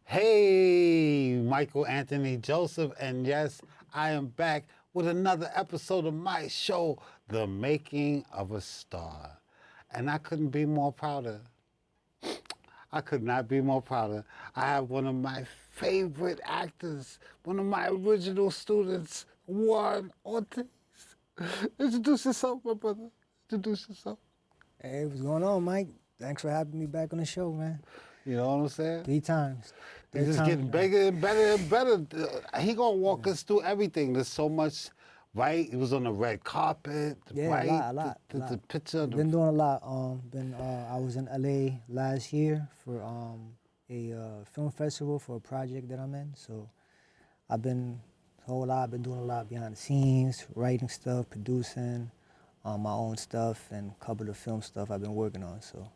Hey, Michael Anthony Joseph, and yes, I am back with another episode of my show, The Making of a Star. And I couldn't be more prouder. I could not be more prouder. I have one of my favorite actors, one of my original students, Juan Ortiz. Introduce yourself, my brother. Introduce yourself. Hey, what's going on, Mike? Thanks for having me back on the show, man. You know what I'm saying? 3 times. He's just getting bigger and better and better. He gonna walk us through everything. There's so much, right? He was on the red carpet, Yeah, right? a lot. The picture. Of Been doing a lot. I was in LA last year for a film festival for a project that I'm in. So I've been I've been doing a lot behind the scenes, writing stuff, producing my own stuff, and a couple of film stuff I've been working on. So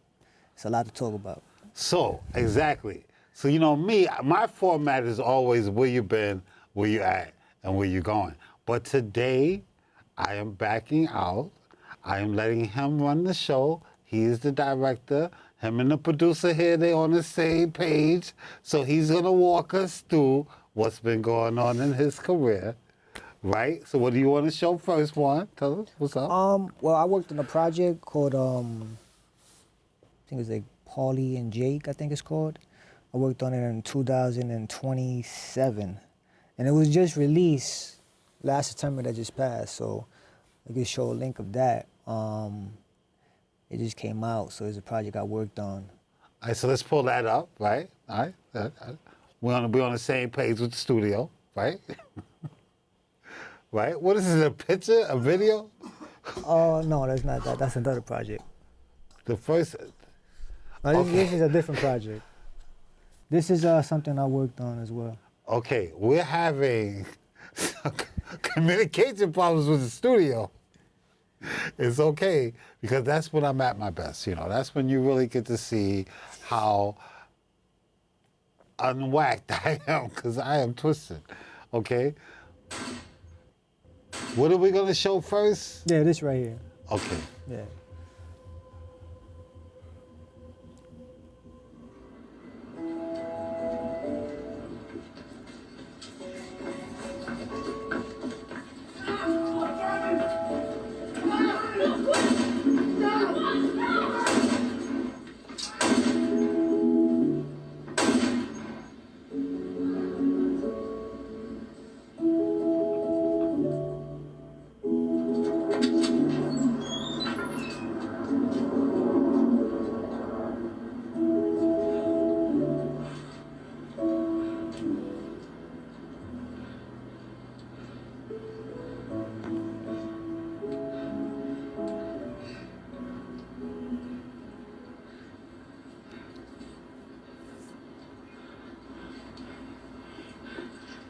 it's a lot to talk about. So exactly. So you know me, my format is always where you been, where you at, and where you going. But today, I am backing out. I am letting him run the show. He is the director. Him and the producer here, they on the same page. So he's gonna walk us through what's been going on in his career, right? So what do you want to show first, Juan? Tell us what's up. Well, I worked on a project called I think it's like Paulie and Jake, I think it's called. I worked on it in 2027, and it was just released last September that just passed. So I could show a link of that. It just came out, so it's a project I worked on. All right, so let's pull that up, right? All right. We're on the same page with the studio, right? Right? What is this, a picture, a video? Oh, no, that's not that. That's another project. The first, No, Okay. this is a different project. This is something I worked on as well. okay, we're having communication problems with the studio. It's okay, because that's when I'm at my best, you know. That's when you really get to see how unwhacked I am, because I am twisted, okay? What are we going to show first? Yeah, this right here. Okay. Yeah.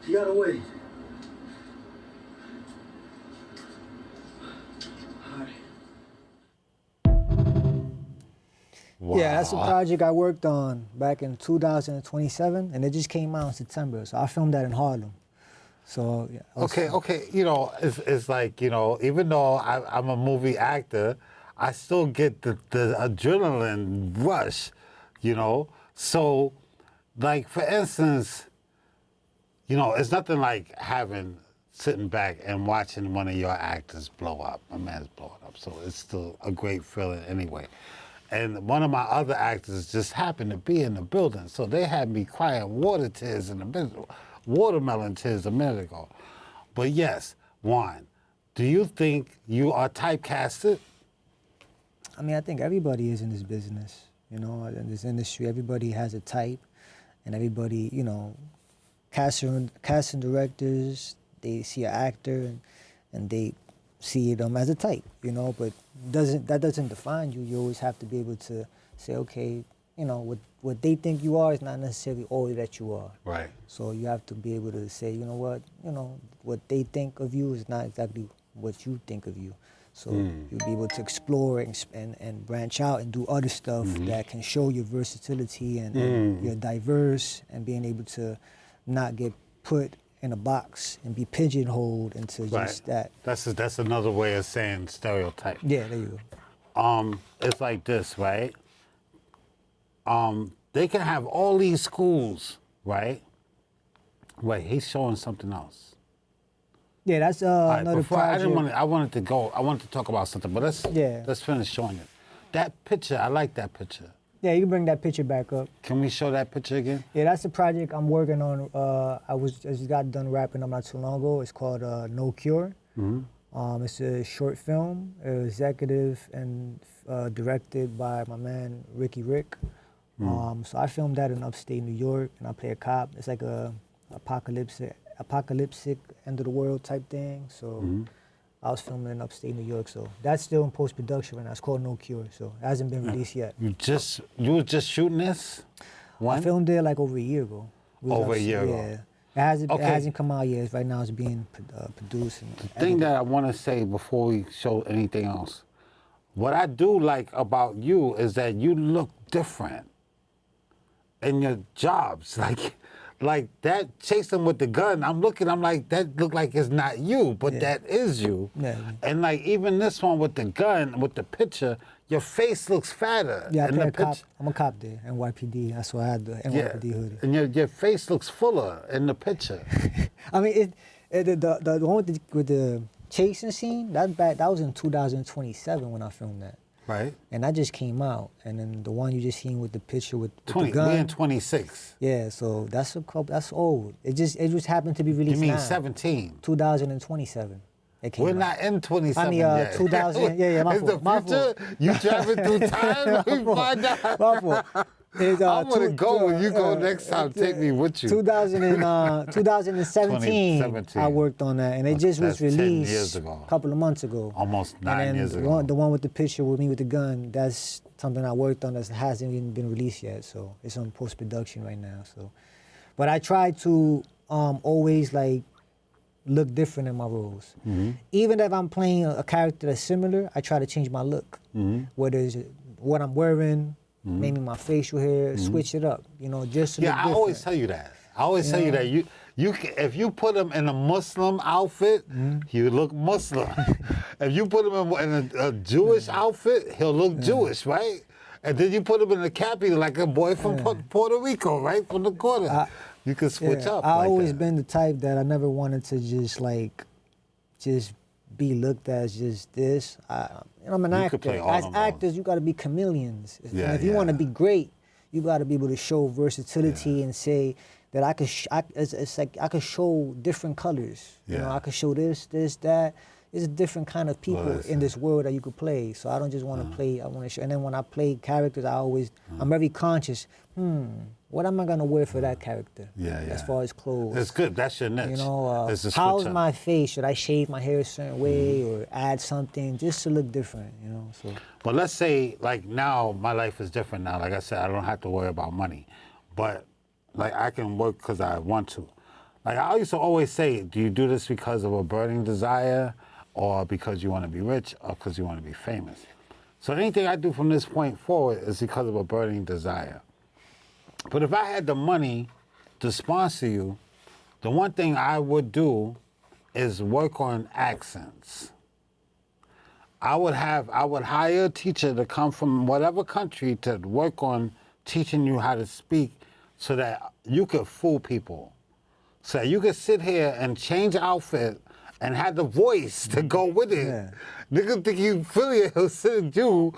You gotta wait. Hi. Wow. Yeah, that's a project I worked on back in 2027, and it just came out in September. So I filmed that in Harlem. So yeah, Okay. You know, it's like, you know, even though I'm a movie actor, I still get the adrenaline rush, you know. So, like, for instance, you know, it's nothing like sitting back and watching one of your actors blow up. My man's blowing up, so it's still a great feeling anyway. And one of my other actors just happened to be in the building, so they had me crying watermelon tears a minute ago. But yes, Juan, do you think you are typecasted? I mean, I think everybody is in this business. You know, in this industry, everybody has a type, and everybody, you know, casting directors, they see an actor and they see them as a type, you know, but that doesn't define you. You always have to be able to say, okay, you know, what they think you are is not necessarily all that you are. Right. So you have to be able to say, you know, what they think of you is not exactly what you think of you. So you'll be able to explore and branch out and do other stuff that can show your versatility and you're diverse, and being able to not get put in a box and be pigeonholed into just that. That's another way of saying stereotype. Yeah, there you go. It's like this, right? They can have all these schools, right? Wait, he's showing something else. Yeah, that's All right, another before, I project. wanted to talk about something, but let's finish showing it. That picture, I like that picture. Yeah, you can bring that picture back up. Can we show that picture again? Yeah, that's the project I'm working on. I just got done wrapping up not too long ago. It's called No Cure. It's a short film, executive and directed by my man Ricky Rick. So I filmed that in upstate New York, and I play a cop. It's like a apocalyptic end of the world type thing. So I was filming in upstate New York. So that's still in post production right now. It's called No Cure. So it hasn't been released yet. You were just shooting this? I filmed it like over a year ago. Over a year ago. Yeah. It hasn't come out yet. Right now it's being produced. And the thing that I want to say before we show anything else, what I do like about you is that you look different in your jobs. Like that chasing with the gun, I'm like, that look like it's not you, but that is you. Yeah. And like even this one with the gun, with the picture, your face looks fatter. Yeah, I in play the a cop. picture. I'm a cop there, NYPD. That's why I had the NYPD hoodie. And your face looks fuller in the picture. I mean, the one with the chasing scene, that was in 2027 when I filmed that. Right. And that just came out. And then the one you just seen with the picture with the gun. We're in 26. Yeah, so that's old. It just happened to be released You mean now. 17? 2027. It came We're out. not in 27 I mean, yet. 2000. Yeah, my Is fault. the future? You driving through time? We find out. My fault. I want to go when you go next time. Take me with you. 2017, 2017. I worked on that, and it just was That's 10 released years ago. a couple of months ago. Almost 9 and then years ago. The one with the picture with me with the gun, that's something I worked on that hasn't even been released yet. So it's on post-production right now. So, but I try to always like look different in my roles. Even if I'm playing a character that's similar, I try to change my look. Whether it's what I'm wearing, maybe my facial hair, switch it up, just to look I different. always tell you that. I always tell you that if you put him in a Muslim outfit, he look Muslim. If you put him in a Jewish outfit, he'll look Jewish, right? And then you put him in a cap, he's like a boy from Puerto Rico, right? From the corner. You can switch up. I've like always that. been the type that I never wanted to just be looked at as just this. I'm an You could play actor. all As them actors, you got to be chameleons. Yeah, And if you want to yeah. be great, you got to be able to show versatility and say that I could. It's like I could show different colors. Yeah. I could show this, that. It's a different kind of people Listen. in this world that you could play. So I don't just want to play. I want to show. And then when I play characters, I'm very conscious. What am I gonna wear for that character? Yeah, yeah. As far as clothes. It's good. That's your niche. It's a switch How's up. my face? Should I shave my hair a certain way or add something just to look different? So. But let's say, like now, my life is different now. Like I said, I don't have to worry about money, but like I can work because I want to. Like I used to always say, do you do this because of a burning desire, or because you want to be rich, or because you want to be famous? So anything I do from this point forward is because of a burning desire. But if I had the money to sponsor you, the one thing I would do is work on accents. I would hire a teacher to come from whatever country to work on teaching you how to speak so that you could fool people. So that you could sit here and change outfit and have the voice to go with it. Yeah. Nigga think you Philly he'll sit and do,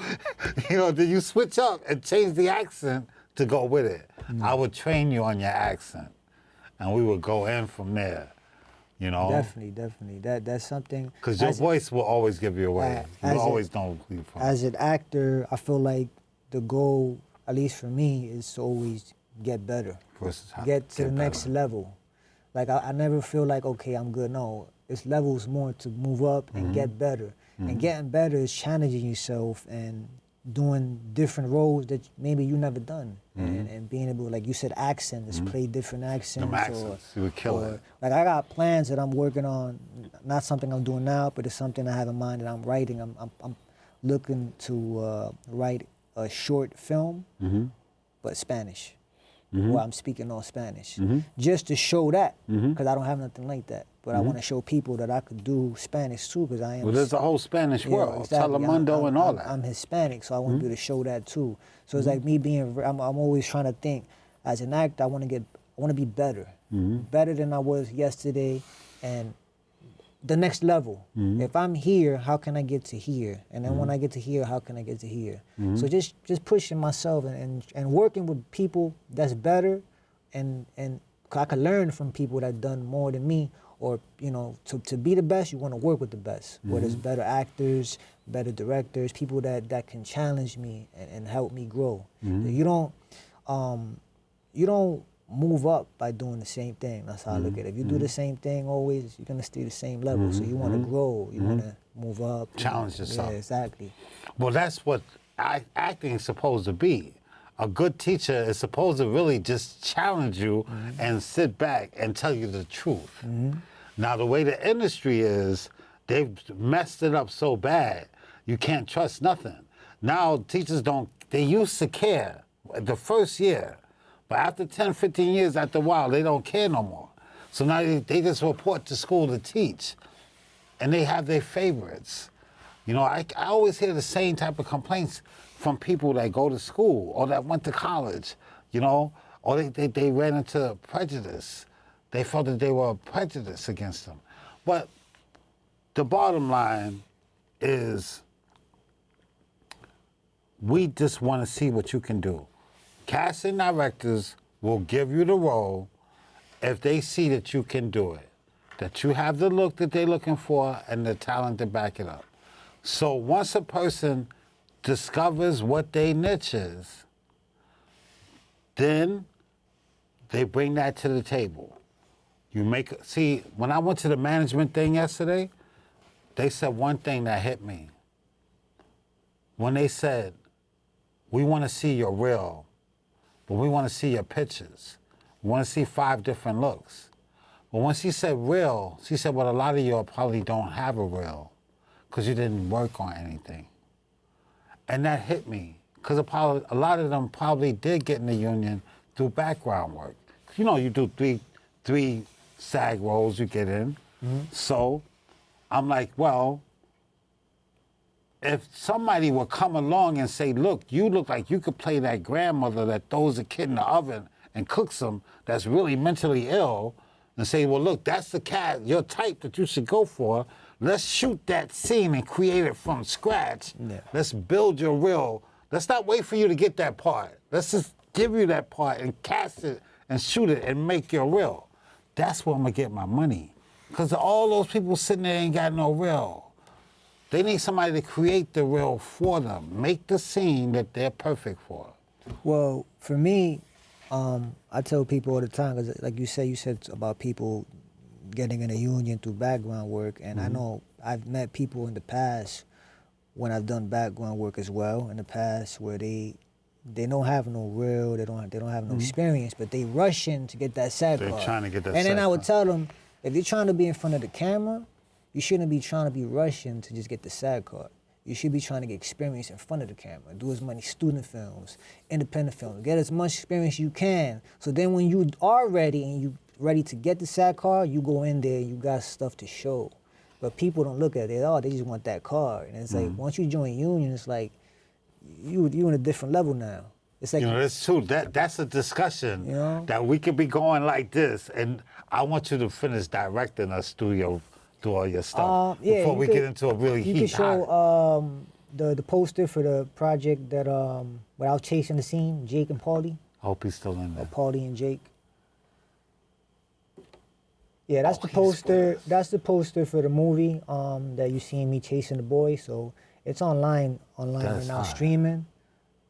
then you switch up and change the accent to go with it. I would train you on your accent, and we would go in from there, Definitely. That's something. Because your voice will always give you away. You always know who you're from. As an actor, I feel like the goal, at least for me, is to always get better. Get to the next level. Like I never feel like, okay, I'm good. No, it's levels more to move up and get better. And getting better is challenging yourself and doing different roles that maybe you never done. And being able, like you said, accents, play different accents. Them accents, you would kill it. Like I got plans that I'm working on, not something I'm doing now, but it's something I have in mind that I'm writing. I'm looking to write a short film, but Spanish. Where I'm speaking all Spanish, just to show that, because I don't have nothing like that. But I want to show people that I could do Spanish too, because I am. Well, there's a whole Spanish world, Telemundo and all that. I'm Hispanic, so I want to be able to show that too. So it's like me being. I'm always trying to think, as an actor, I want to get want to be better, better than I was yesterday, and the next level. If I'm here, how can I get to here? And then when I get to here, how can I get to here? So just pushing myself and working with people that's better, and I can learn from people that done more than me. Or, you know, to be the best, you want to work with the best. Whether it's better actors, better directors, people that can challenge me and help me grow. You don't move up by doing the same thing. That's how I look at it. If you do the same thing always, you're gonna stay the same level. So you want to grow, you want to move up, Challenge yourself. Yeah, exactly. Well, that's what acting is supposed to be. A good teacher is supposed to really just challenge you and sit back and tell you the truth. Now, the way the industry is, they've messed it up so bad, you can't trust nothing. Now, teachers they used to care the first year, but after 10, 15 years, after a while, they don't care no more. So now they just report to school to teach, and they have their favorites. You know, I always hear the same type of complaints from people that go to school or that went to college, you know, or they ran into prejudice. They felt that they were prejudiced against them. But the bottom line is we just want to see what you can do. Casting directors will give you the role if they see that you can do it, that you have the look that they're looking for and the talent to back it up. So once a person discovers what their niche is, then they bring that to the table. See, when I went to the management thing yesterday, they said one thing that hit me. When they said, we want to see your reel, but we want to see your pictures. We want to see 5 different looks. But when she said reel, she said, well, a lot of you probably don't have a reel because you didn't work on anything. And that hit me, because a lot of them probably did get in the union through background work. You know, you do three SAG roles you get in. So I'm like, well, if somebody would come along and say, look, you look like you could play that grandmother that throws a kid in the oven and cooks them that's really mentally ill, and say, well, look, that's the cat, your type that you should go for. Let's shoot that scene and create it from scratch. Yeah. Let's build your reel. Let's not wait for you to get that part. Let's just give you that part and cast it and shoot it and make your reel. That's where I'm gonna get my money. Because all those people sitting there ain't got no reel. They need somebody to create the reel for them, make the scene that they're perfect for. Well, for me, I tell people all the time, because like you said about people getting in a union through background work, and I know I've met people in the past when I've done background work as well in the past where they don't have no reel, they don't have no experience, but they rush in to get that SAG card. They're trying to get that. And SAG then I would card. tell them, if you're trying to be in front of the camera, you shouldn't be trying to be rushing to just get the SAG card. You should be trying to get experience in front of the camera. Do as many student films, independent films. Get as much experience as you can. So then when you are ready and you ready to get the SAG card, you go in there and you got stuff to show. But people don't look at it. Oh, they just want that card. And it's like, once you join union, it's like, you in a different level now. It's like, you know, that's true. That's a discussion that we could be going like this, and I want you to finish directing us through all your stuff before we get into a really heat. You can show the poster for the project that without chasing the scene, Jake and Paulie. I hope he's still in there. Paulie and Jake. Yeah, that's the poster. That's the poster for the movie that you seen me chasing the boy. So it's online right now, streaming.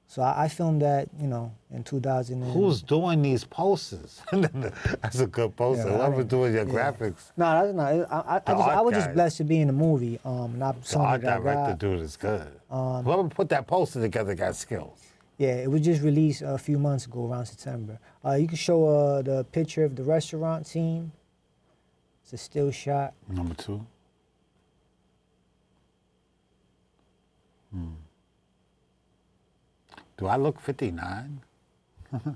So I filmed that, in 2000. Who's doing these posters? That's a good poster. Whoever's doing your graphics. No, that's not. I was just blessed to be in the movie. Not the art director dude is good. Whoever put that poster together got skills. Yeah, it was just released a few months ago, around September. You can show the picture of the restaurant scene. It's a still shot. Number 2. Do I look 59? All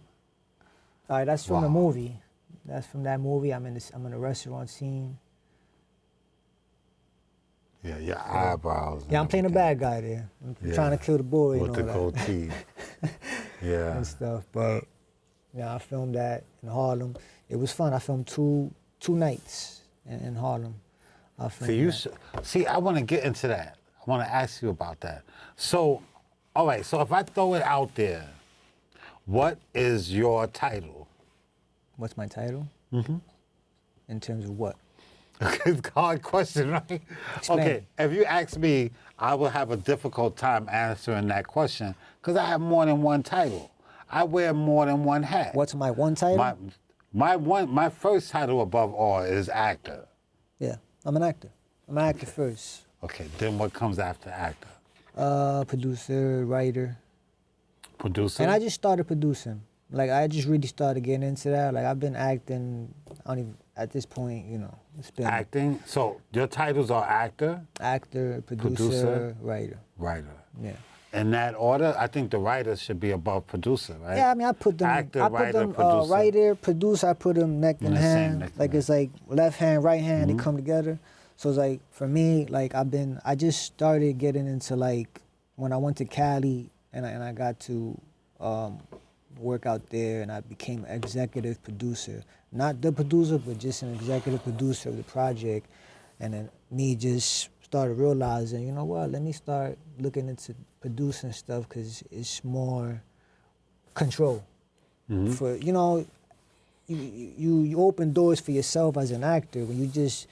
right, that's from the movie. That's from that movie. I'm in a restaurant scene. Yeah, your eyebrows. Yeah, I'm playing a bad guy there. I'm trying to kill the boy. With the goatee. Yeah. And stuff, but Yeah, I filmed that in Harlem. It was fun. I filmed two nights in Harlem. I For filmed you, that. see, I want to get into that. I want to ask you about that. So, all right, so if I throw it out there, what is your title? What's my title? Mm-hmm. In terms of what? It's a hard question, right? Explain. Okay, if you ask me, I will have a difficult time answering that question because I have more than one title. I wear more than one hat. What's my one title? My first title above all is actor. Yeah, I'm an actor. I'm an actor first. Okay, then what comes after actor? Producer, writer. Producer? And I just started producing. Like, I just really started getting into that. Like, I've been acting, I don't even, at this point, you know, it's been Acting? So your titles are actor, actor, producer, writer. writer. Yeah. In that order, I think the writer should be above producer, right? Yeah, I mean, I put them, Actor, writer, producer. writer, producer, I put them neck In and the same hand. neck and Like, hand. it's like left hand, right hand, they come together. So it's like, for me, like, I just started getting into, like, when I went to Cali and I got to work out there and I became an executive producer. Not the producer, but just an executive producer of the project. And then me just started realizing, you know what, let me start looking into producing stuff because it's more control. For, you know, you open doors for yourself as an actor when you just,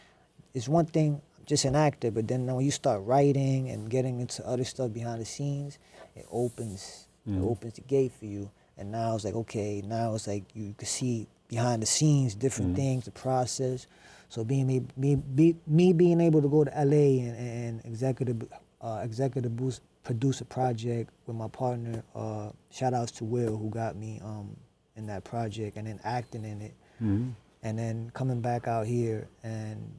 it's one thing, just an actor, but then when you start writing and getting into other stuff behind the scenes, it opens the gate for you. And now it's like, okay, now it's like you can see behind the scenes different things, the process. So me being able to go to LA and executive produce a project with my partner, shout outs to Will who got me in that project, and then acting in it. And then coming back out here and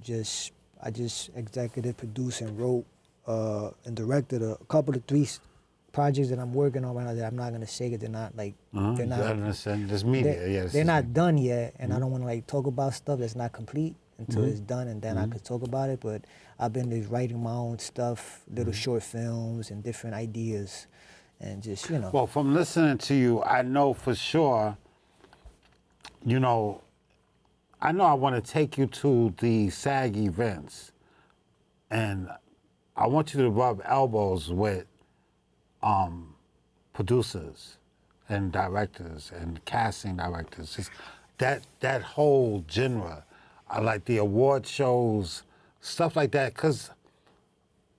I just executive produced and wrote and directed a couple of 3 projects that I'm working on right now that I'm not gonna say that they're not like they're not. I understand. There's media, yes. They're not done yet, and I don't want to like talk about stuff that's not complete until it's done, and then I could talk about it. But I've been just writing my own stuff, little short films and different ideas, and just you know. Well, from listening to you, I know for sure, you know, I want to take you to the SAG events, and I want you to rub elbows with producers and directors and casting directors. Just that whole genre, I like the award shows, stuff like that, because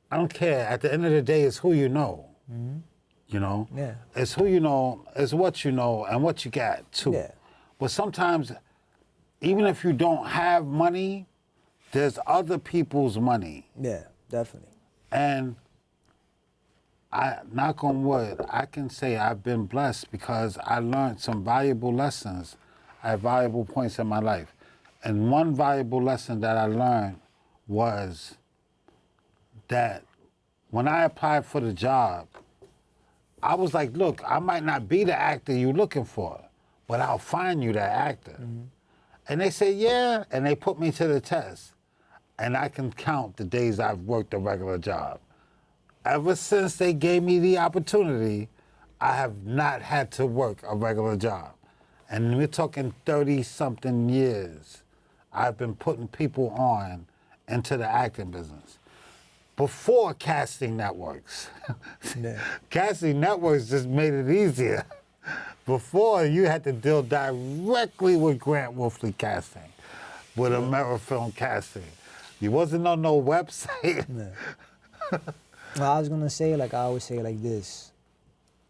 I don't care. At the end of the day, it's who you know. You know? Yeah. It's who you know, it's what you know, and what you got, too. Yeah. But sometimes, even if you don't have money, there's other people's money. Yeah, definitely. And I, knock on wood, I can say I've been blessed because I learned some valuable lessons at valuable points in my life. And one valuable lesson that I learned was that when I applied for the job, I was like, look, I might not be the actor you're looking for, but I'll find you that actor. And they said, yeah, and they put me to the test. And I can count the days I've worked a regular job. Ever since they gave me the opportunity, I have not had to work a regular job. And we're talking 30-something years. I've been putting people on into the acting business. Before casting networks. Yeah. Casting networks just made it easier. Before, you had to deal directly with Grant Wolfley Casting, with AmeriFilm Casting. You wasn't on no website. Yeah. Well, I was gonna say, like I always say, like this: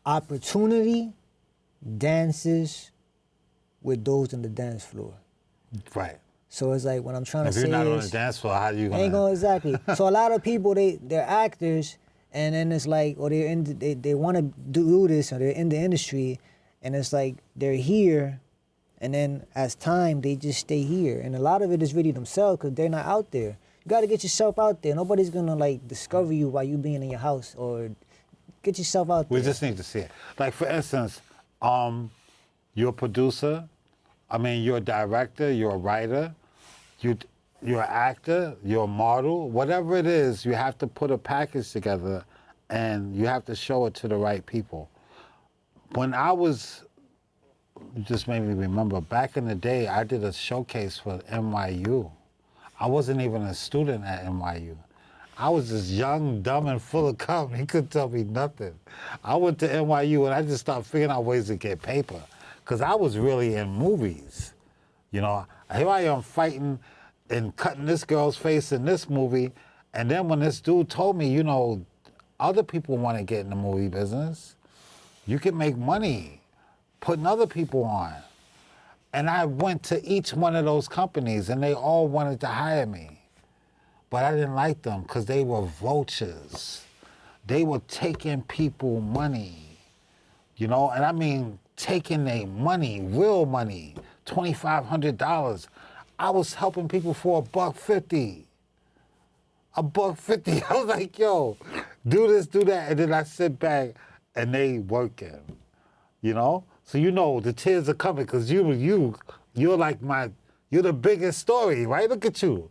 opportunity dances with those on the dance floor. Right. So it's like when I'm trying If to you're say not on is, the dance floor, how you gonna? ain't going exactly. So a lot of people they're actors, and then it's like, or they want to do this, or they're in the industry, and it's like they're here, and then as time they just stay here, and a lot of it is really themselves because they're not out there. You got to get yourself out there. Nobody's gonna like discover you while you being in your house, or get yourself out there. We just need to see it. Like for instance, you're a producer. I mean, you're a director. You're a writer. You're an actor. You're a model. Whatever it is, you have to put a package together, and you have to show it to the right people. When I was You just made me remember. Back in the day, I did a showcase for NYU. I wasn't even a student at NYU. I was just young, dumb, and full of cum. He couldn't tell me nothing. I went to NYU and I just started figuring out ways to get paper. Because I was really in movies. You know, here I am fighting and cutting this girl's face in this movie. And then when this dude told me, you know, other people want to get in the movie business, you can make money putting other people on. And I went to each one of those companies and they all wanted to hire me. But I didn't like them because they were vultures. They were taking people money, you know? And I mean, taking their money, real money, $2,500. I was helping people for $1.50. $1.50. I was like, yo, do this, do that. And then I sit back and they working, you know? So you know the tears are coming because you're like you're the biggest story, right? Look at you.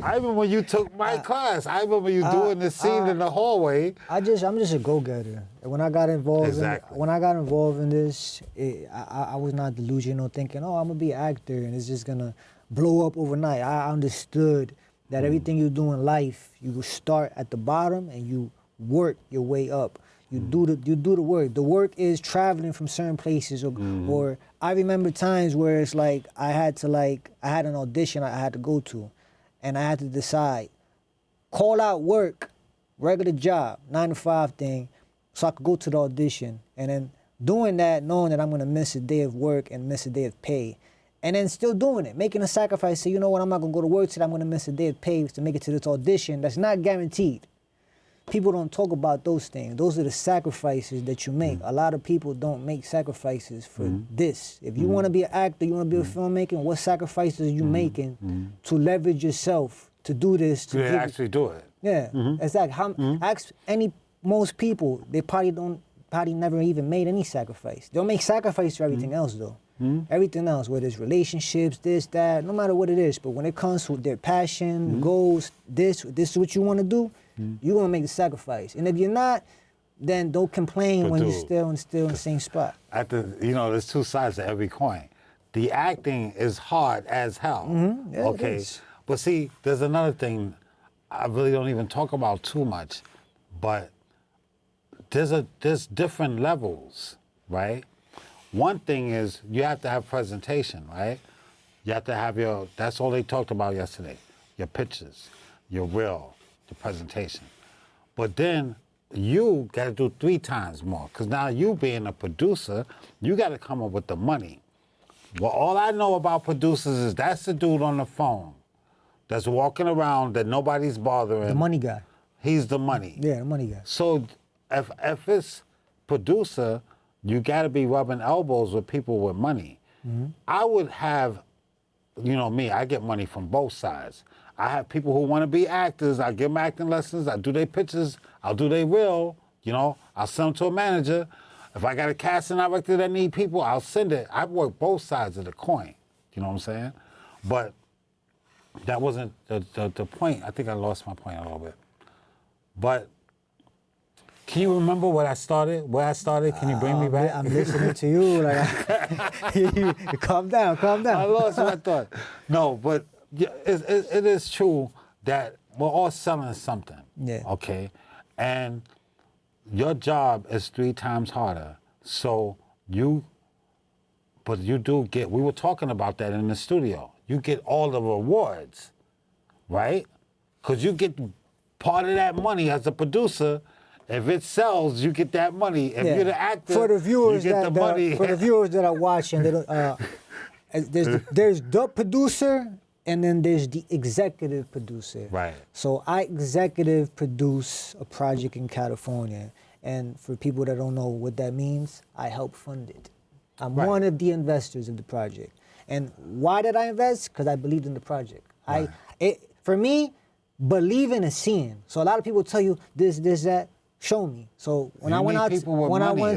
I remember when you took my class. I remember you doing the scene in the hallway. I'm just a go-getter. When I got involved, in this, I was not delusional, thinking, oh, I'm gonna be an actor and it's just gonna blow up overnight. I understood that everything you do in life, you will start at the bottom and you work your way up. You do the work. The work is traveling from certain places, or I remember times where it's like I had an audition I had to go to, and I had to decide, call out work, regular job, 9 to 5 thing, so I could go to the audition, and then doing that, knowing that I'm gonna miss a day of work and miss a day of pay, and then still doing it, making a sacrifice. Say, you know what, I'm not gonna go to work today. I'm gonna miss a day of pay to make it to this audition. That's not guaranteed. People don't talk about those things. Those are the sacrifices that you make. A lot of people don't make sacrifices for this. If you want to be an actor, you want to be a filmmaker, what sacrifices are you making to leverage yourself to do this? To actually do it. Yeah, exactly. Ask most people, they probably never even made any sacrifice. They'll make sacrifice for everything else though. Everything else, whether it's relationships, this, that, no matter what it is. But when it comes to their passion, goals, this is what you want to do, you're gonna make the sacrifice. And if you're not, then don't complain when you're still in the same spot. There's two sides to every coin. The acting is hard as hell. Yeah, okay. it is. But see, there's another thing I really don't even talk about too much, but there's different levels, right? One thing is you have to have presentation, right? You have to have that's all they talked about yesterday, your pictures, your reel, the presentation. But then you got to do 3 times more, because now you being a producer, you got to come up with the money. Well, all I know about producers is that's the dude on the phone that's walking around that nobody's bothering. The money guy. He's the money. Yeah, the money guy. So if it's producer, you got to be rubbing elbows with people with money. I would have, me, I get money from both sides. I have people who want to be actors. I give them acting lessons. I do their pictures. I'll do their reel. I'll send them to a manager. If I got a casting director that need people, I'll send it. I work both sides of the coin. You know what I'm saying? But that wasn't the point. I think I lost my point a little bit. But can you remember where I started? Can you bring me back? I'm listening to you. Like, calm down. I lost my thought. No, but it is true that we're all selling something. Yeah. Okay? And your job is 3 times harder. So you do get, we were talking about that in the studio. You get all the rewards, right? Because you get part of that money as a producer. If it sells, you get that money. If you're the actor, for the viewers you get the money. For the viewers that are watching, there's the producer and then there's the executive producer. Right. So I executive produce a project in California. And for people that don't know what that means, I help fund it. I'm one of the investors of the project. And why did I invest? Because I believed in the project. Right. For me, believing is seeing. So a lot of people tell you this, that. Show me. So when I went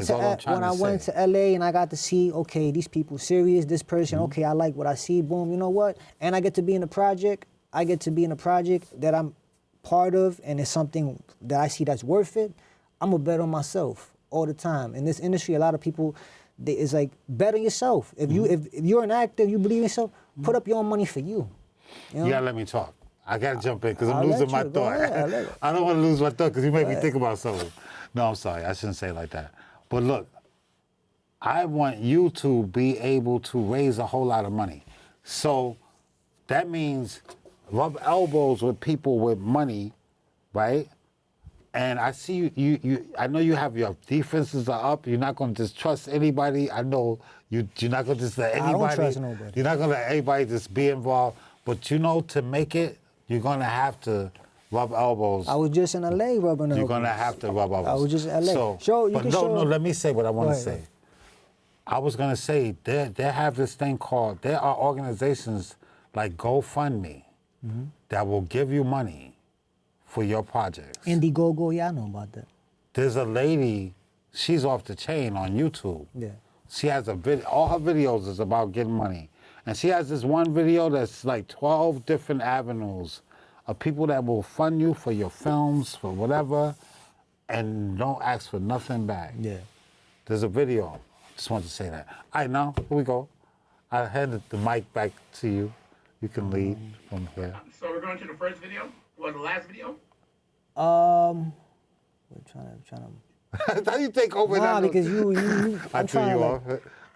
to LA and I got to see, okay, these people serious, this person, okay, I like what I see, boom, you know what? And I get to be in a project. I get to be in a project that I'm part of, and it's something that I see that's worth it. I'm gonna bet on myself all the time. In this industry, a lot of people, it's like bet on yourself. If you if you're an actor, you believe in yourself, put up your own money for you. You know? You gotta let me talk. I gotta jump in because I'm I'll losing let my you. Go thought. ahead, I'll let you. I don't want to lose my thought because you make me think about something. No, I'm sorry. I shouldn't say it like that. But look, I want you to be able to raise a whole lot of money. So that means rub elbows with people with money, right? And I see you I know you have your defenses are up. You're not going to just trust anybody. I know you're not going to just let anybody. I don't trust nobody. You're not going to let anybody just be involved. But you know, to make it, you're going to have to rub elbows. I was just in LA rubbing elbows. You're going to have to rub elbows. I was just in LA. No, let me say what I want to Go ahead. say. I was going to say, they have this thing called, there are organizations like GoFundMe that will give you money for your projects. Indiegogo, yeah, I know about that. There's a lady, she's off the chain on YouTube. Yeah. She has a video, all her videos is about getting money. And she has this one video that's like 12 different avenues of people that will fund you for your films, for whatever, and don't ask for nothing back. Yeah. There's a video. Just wanted to say that. All right, now, here we go. I hand the mic back to you. You can lead from here. So we're going to the first video? Well, the last video? We're trying to. How do you take over Nah, that? because you I I'm threw trying you to, off.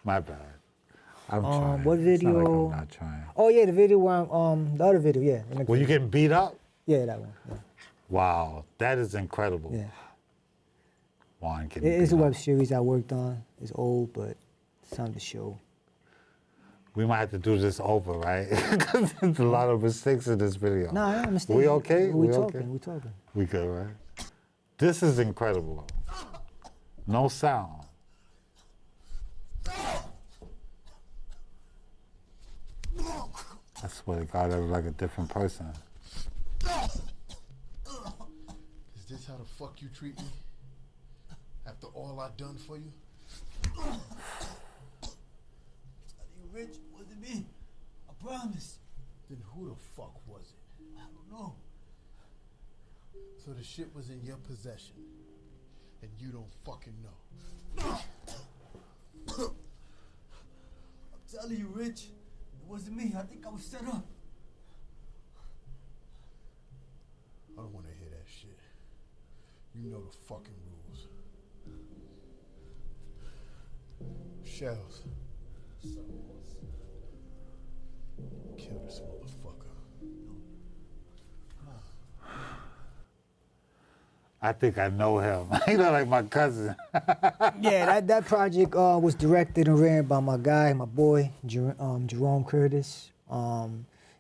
My bad. I'm trying. what It's not like video? I'm not trying. Oh yeah, the video where I'm, the other video, yeah. Were you getting beat up? Yeah, that one. Yeah. Wow, that is incredible. Yeah. Juan getting It's a beat web up. series I worked on. It's old, but it's time to show. We might have to do this over, right? Because there's a lot of mistakes in this video. Nah, I don't understand. We okay? We okay? talking. We talking. We good, right? This is incredible. No sound. I swear to God, I look like a different person. Is this how the fuck you treat me? After all I done for you? You rich? What does it mean? I promise. Then who the fuck was it? I don't know. So the shit was in your possession. And you don't fucking know. I'm telling you, Rich. It wasn't me. I think I was set up. I don't want to hear that shit. You know the fucking rules. Shells. Kill this motherfucker. I think I know him. He look like my cousin. Yeah, that project was directed and written by my guy, my boy, Jerome Curtis.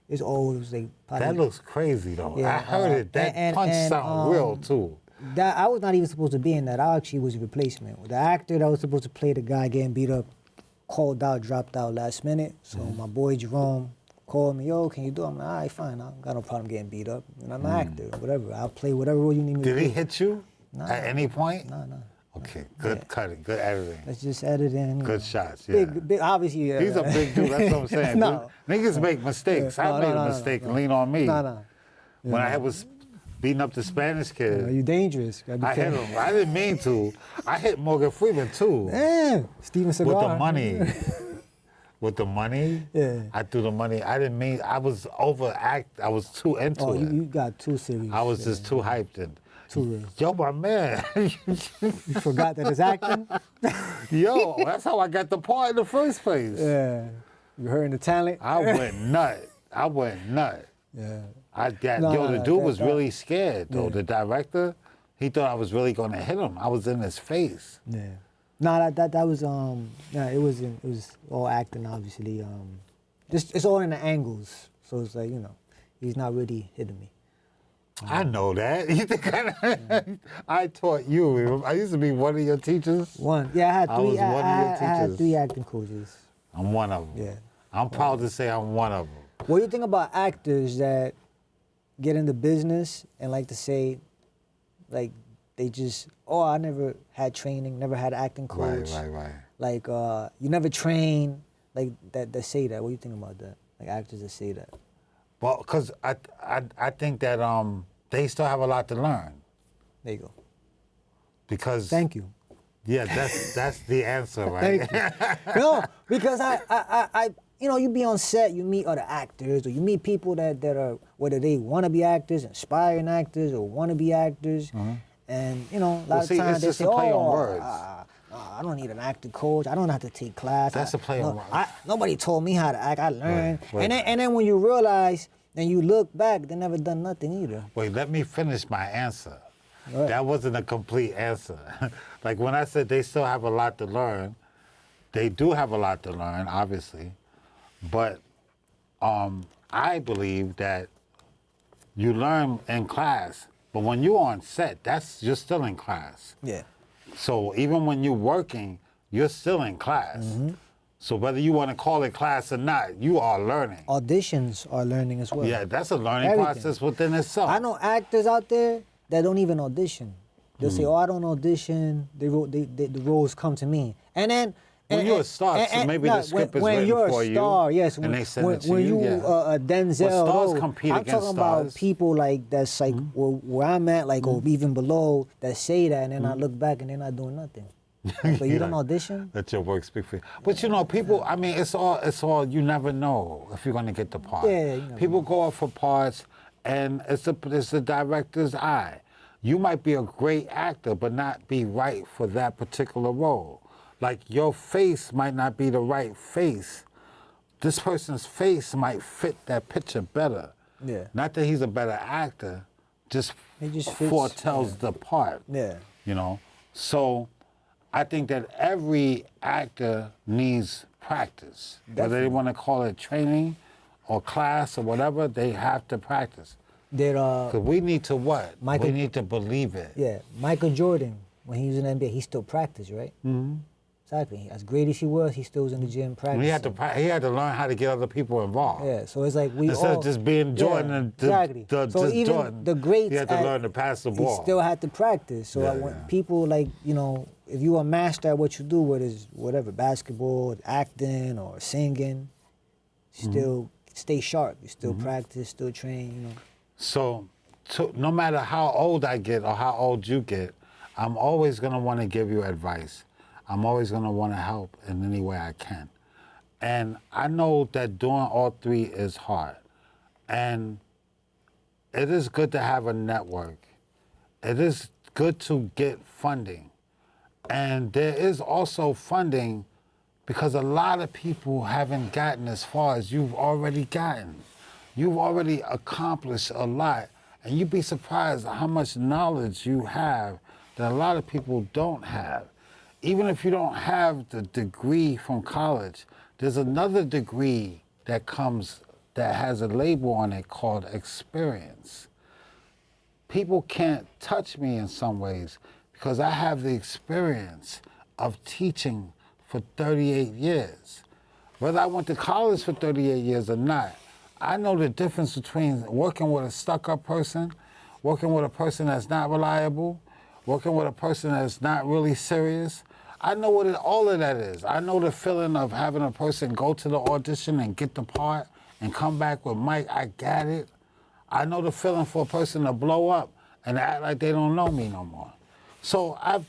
It's old. It was like probably, That looks crazy though. Yeah, I heard it. That punch sound real too. that I was not even supposed to be in that. I actually was a replacement. The actor that was supposed to play the guy getting beat up called out, dropped out last minute. So my boy Jerome called me, yo, can you do it? I'm like, all right, fine. I got no problem getting beat up. And I'm an actor, whatever. I'll play whatever role you need me to Did he do. hit you Nah. at any point? No. Okay, good Yeah. cutting, good editing, Let's just edit in. good shots. Yeah. Big, obviously. He's a big dude. That's what I'm saying. No. Dude. Niggas make mistakes. Yeah. I made a mistake and lean on me. No. When I was beating up the Spanish kid, You dangerous. Gotta be I hit careful. him. I didn't mean to. I hit Morgan Freeman too. Damn, Steven Seagal. With the money. With the money? Yeah. I threw the money. I didn't mean, I was I was too into Oh, it. you got too serious. I was just too hyped in. Too real. Yo, my man. You forgot that it's acting? Yo, that's how I got the part in the first place. Yeah. You heard the talent? I went nut. Yeah. The dude was that- really scared though. Yeah. The director, he thought I was really gonna hit him. I was in his face. Yeah. No, that was it was all acting obviously. It's all in the angles. So it's like, he's not really hitting me. I know that. You think I taught you. I used to be one of your teachers. One. Yeah, I had I three was one of your I had teachers. 3 acting coaches. I'm one of them. Yeah. I'm proud to say I'm one of them. What do you think about actors that get into business and like to say, like, they just, I never had training, never had acting coach. Right. Like, you never train, like, that say that. What do you think about that? Like, actors that say that. Well, because I think that they still have a lot to learn. There you go. Because Thank you. Yeah, that's the answer, right? Thank you. No, because I, you know, you be on set, you meet other actors, or you meet people that are, whether they want to be actors, aspiring actors, or want to be actors, and you know, a lot see, of times it's they just say, a play on "Oh, words." I don't need an acting coach. I don't have to take class. That's a play on words. Nobody told me how to act. I learned, Wait. and then when you realize, and you look back, they never done nothing either. Wait, let me finish my answer. Right. That wasn't a complete answer. Like when I said they still have a lot to learn, they do have a lot to learn, obviously. But I believe that you learn in class, but when you're on set, you're still in class. Yeah. So even when you're working, you're still in class. So whether you want to call it class or not, you are learning. Auditions are learning as well. Yeah, that's a learning Everything. process within itself. I know actors out there that don't even audition. They'll say, "Oh, I don't audition. The roles come to me." And then When you're a star, so maybe the script is when written you're for a you, star, yes. and when, they send when, it to when you, yeah. Denzel, Well, stars oh, compete I'm against talking about stars. people like that's like where I'm at, like or even below, that say that, and then I look back and they're not doing nothing. So you don't audition? Let your work speak for you. But you know, people, I mean, it's all, you never know if you're going to get the part. Yeah, you never People go up for parts, and it's the director's eye. You might be a great actor, but not be right for that particular role. Like your face might not be the right face. This person's face might fit that picture better. Yeah. Not that he's a better actor, just He just fits, foretells the part. Yeah. You know? So I think that every actor needs practice. Whether they want to call it training or class or whatever, they have to practice. Because we need to what? Michael- We need to believe it. Yeah, Michael Jordan, when he was in the NBA, he still practiced, right? Mm-hmm. Exactly. As great as he was, he still was in the gym practicing. And he had to learn how to get other people involved. Yeah, so it's like we Instead all... of just being Jordan and exactly. So just even Jordan, the greats... he had to learn to pass the ball. He still had to practice. So Yeah, I want yeah. people like, you know, if you are a master at what you do, whether it's whatever, basketball, acting, or singing, still stay sharp. You still practice, still train, you know. So no matter how old I get or how old you get, I'm always going to want to give you advice. I'm always going to want to help in any way I can. And I know that doing all three is hard. And it is good to have a network. It is good to get funding. And there is also funding because a lot of people haven't gotten as far as you've already gotten. You've already accomplished a lot. And you'd be surprised at how much knowledge you have that a lot of people don't have. Even if you don't have the degree from college, there's another degree that comes that has a label on it called experience. People can't touch me in some ways because I have the experience of teaching for 38 years. Whether I went to college for 38 years or not, I know the difference between working with a stuck-up person, working with a person that's not reliable, working with a person that's not really serious. I know what all of that is. I know the feeling of having a person go to the audition and get the part and come back with Mike, I got it. I know the feeling for a person to blow up and act like they don't know me no more. So I've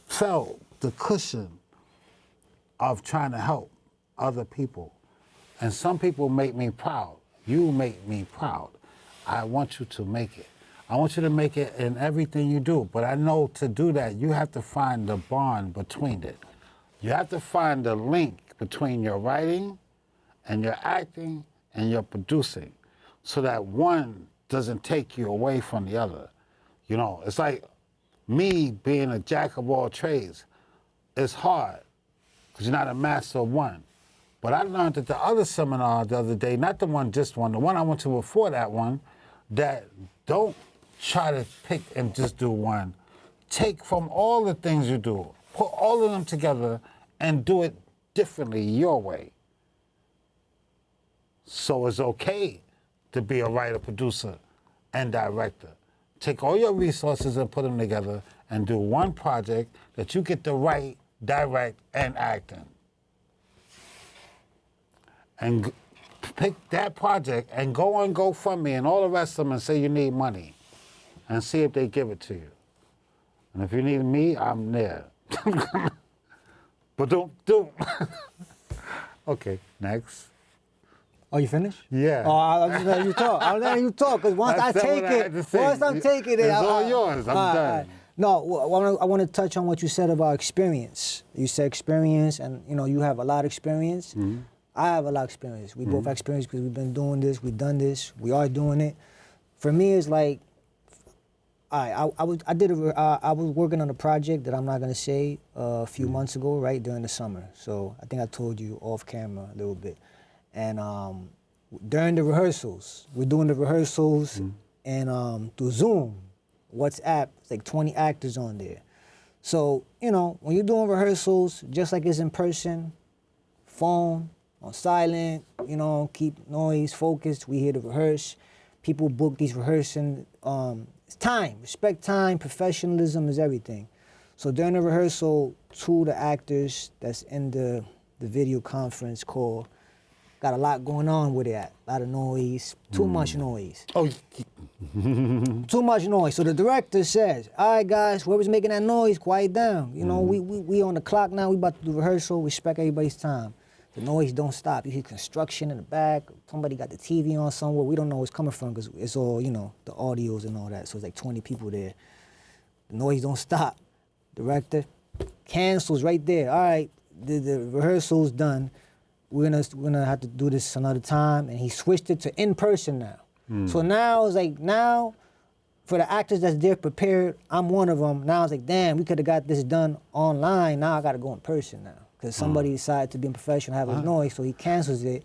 felt the cushion of trying to help other people. And some people make me proud. You make me proud. I want you to make it. I want you to make it in everything you do. But I know to do that, you have to find the bond between it. You have to find the link between your writing and your acting and your producing so that one doesn't take you away from the other. You know, it's like me being a jack of all trades. It's hard because you're not a master of one. But I learned at the other seminar the other day, not the one, just one, the one I went to before that one, that don't try to pick and just do one. Take from all the things you do, put all of them together and do it differently your way. So it's okay to be a writer, producer, and director. Take all your resources and put them together and do one project that you get to write, direct, and act in. And pick that project and go on GoFundMe and all the rest of them and say you need money and see if they give it to you. And if you need me, I'm there. But don't. Okay, next. Oh, you finished? Yeah. Oh, I'll just let you talk. I'll let you talk because once I That's take what I had to it, say. once I'm taking it, It's all yours. I'm done. No, I want to touch on what you said about experience. You said experience, and you have a lot of experience. Mm-hmm. I have a lot of experience. We both have experience because we've been doing this. We've done this. We are doing it. For me, it's like, I was working on a project that I'm not gonna say a few months ago, right during the summer. So I think I told you off camera a little bit, and during the rehearsals, we're doing the rehearsals, and through Zoom, WhatsApp, it's like 20 actors on there. So when you're doing rehearsals, just like it's in person, phone on silent, keep noise focused. We here to rehearse. People book these rehearsing. It's time, respect time, professionalism is everything. So during the rehearsal, two of the actors that's in the video conference call got a lot going on with it. A lot of noise, too much noise. Oh, Too much noise. So the director says, all right, guys, whoever's making that noise, quiet down. We on the clock now. We about to do rehearsal. Respect everybody's time. The noise don't stop. You hear construction in the back. Somebody got the TV on somewhere. We don't know where it's coming from because it's all, the audios and all that. So it's like 20 people there. The noise don't stop. Director cancels right there. All right, the rehearsal's done. We're gonna have to do this another time. And he switched it to in person now. So now it's like, for the actors that's there prepared, I'm one of them. Now it's like, damn, we could have got this done online. Now I got to go in person now. Because somebody decided to be professional, have a noise, so he cancels it.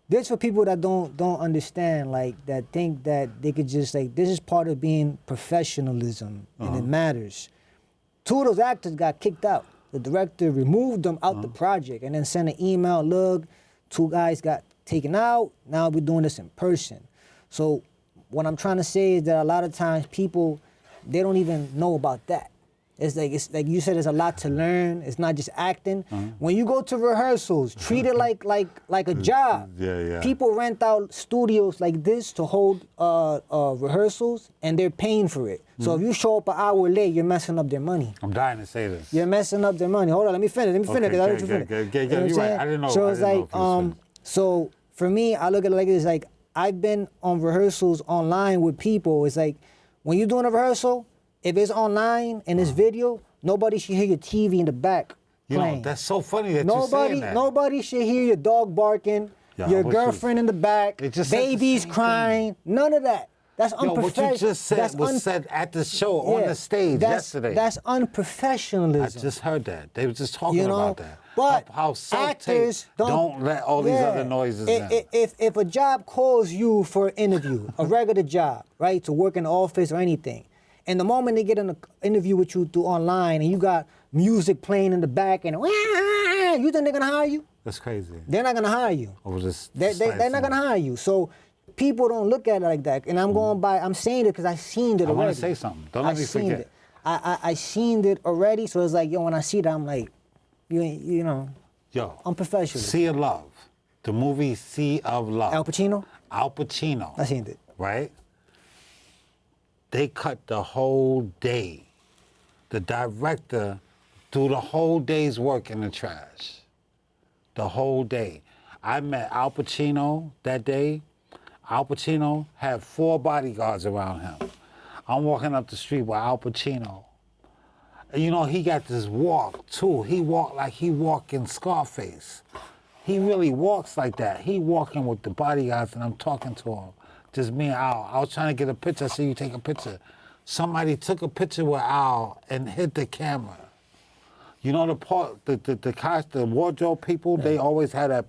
This for people that don't understand, like, that think that they could just, like, this is part of being professionalism, and it matters. Two of those actors got kicked out. The director removed them out the project and then sent an email, look, two guys got taken out, now we're doing this in person. So what I'm trying to say is that a lot of times people, they don't even know about that. It's like you said, there's a lot to learn. It's not just acting. When you go to rehearsals, treat it like a job. Yeah. People rent out studios like this to hold rehearsals, and they're paying for it. So if you show up an hour late, you're messing up their money. I'm dying to say this. You're messing up their money. Hold on, let me finish. Cause I let you finish. Okay, you're right. I didn't know. So it's like, so for me, I look at it like this. Like, I've been on rehearsals online with people. It's like, when you're doing a rehearsal, if it's online and it's video, nobody should hear your TV in the back playing. That's so funny that you're saying that. Nobody should hear your dog barking, your girlfriend in the back, babies crying. None of that. That's unprofessional. What you just said was said at the show on the stage yesterday. That's unprofessionalism. I just heard that. They were just talking about that. But how actors don't let all these other noises in. If a job calls you for an interview, a regular job, right, to work in the office or anything, and the moment they get in an interview with you through online and you got music playing in the back and you think they're gonna hire you? That's crazy. They're not gonna hire you. They're not gonna hire you. So people don't look at it like that. And I'm saying it because I've seen it already. I want to say something. Don't let me forget. I seen it already, so it's like, when I see that, I'm like, I'm professional. Sea of Love. The movie Sea of Love. Al Pacino? Al Pacino. I seen it. Right? They cut the whole day. The director threw the whole day's work in the trash. The whole day. I met Al Pacino that day. Al Pacino had 4 bodyguards around him. I'm walking up the street with Al Pacino. And he got this walk too. He walked like he walked in Scarface. He really walks like that. He walking with the bodyguards and I'm talking to him. Just me and Al. I was trying to get a picture. I said, you take a picture. Somebody took a picture with Al and hit the camera. The wardrobe people, they always had that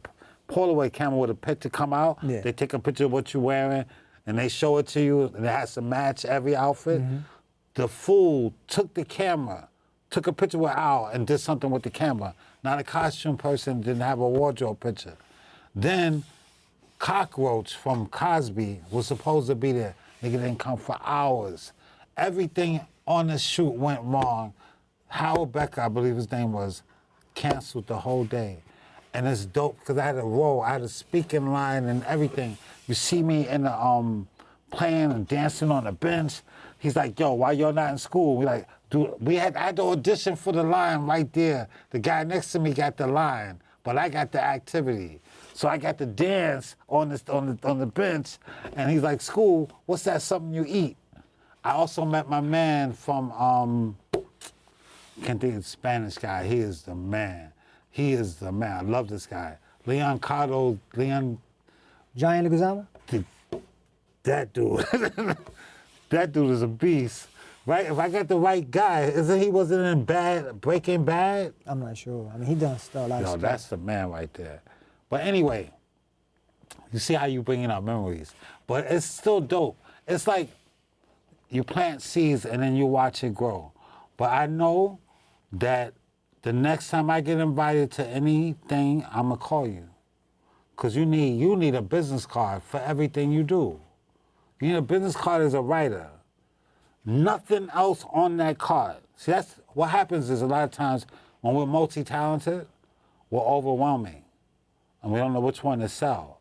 Polaroid camera with a picture come out. Yeah. They take a picture of what you're wearing and they show it to you and it has to match every outfit. The fool took the camera, took a picture with Al and did something with the camera. Now the costume person didn't have a wardrobe picture. Then Cockroach from Cosby was supposed to be there. Nigga didn't come for hours. Everything on the shoot went wrong. Howard Becker, I believe his name was, canceled the whole day. And it's dope because I had a role, I had a speaking line and everything. You see me in the playing and dancing on the bench. He's like, yo, why y'all not in school? We like, dude, I had to audition for the line right there. The guy next to me got the line, but I got the activity. So I got to dance on the bench, and he's like, school, what's that, something you eat? I also met my man from, can't think of the Spanish guy. He is the man. He is the man. I love this guy. Leon Giant Leguizamo? that dude. That dude is a beast. Right? If I got the right guy, isn't he wasn't in Breaking Bad? I'm not sure. I mean, he done a lot of Yo, stuff. that's the man right there. But anyway, you see how you bringing up memories. But it's still dope. It's like you plant seeds and then you watch it grow. But I know that the next time I get invited to anything, I'm going to call you. Because you need a business card for everything you do. You need a business card as a writer. Nothing else on that card. See, that's what happens is a lot of times when we're multi-talented, we're overwhelming. And we don't know which one to sell,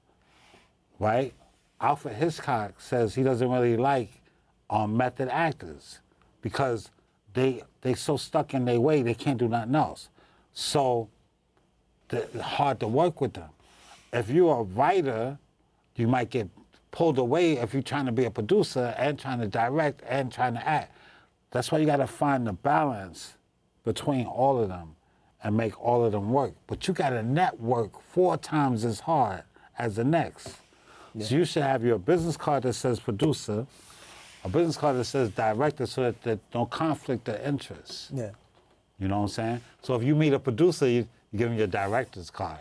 right? Alfred Hitchcock says he doesn't really like method actors because they so stuck in their way, they can't do nothing else. So it's hard to work with them. If you're a writer, you might get pulled away if you're trying to be a producer and trying to direct and trying to act. That's why you got to find the balance between all of them and make all of them work. But you got to network 4 times as hard as the next. Yeah. So you should have your business card that says producer, a business card that says director, so that there's no conflict of interest. Yeah. You know what I'm saying? So if you meet a producer, you give him your director's card.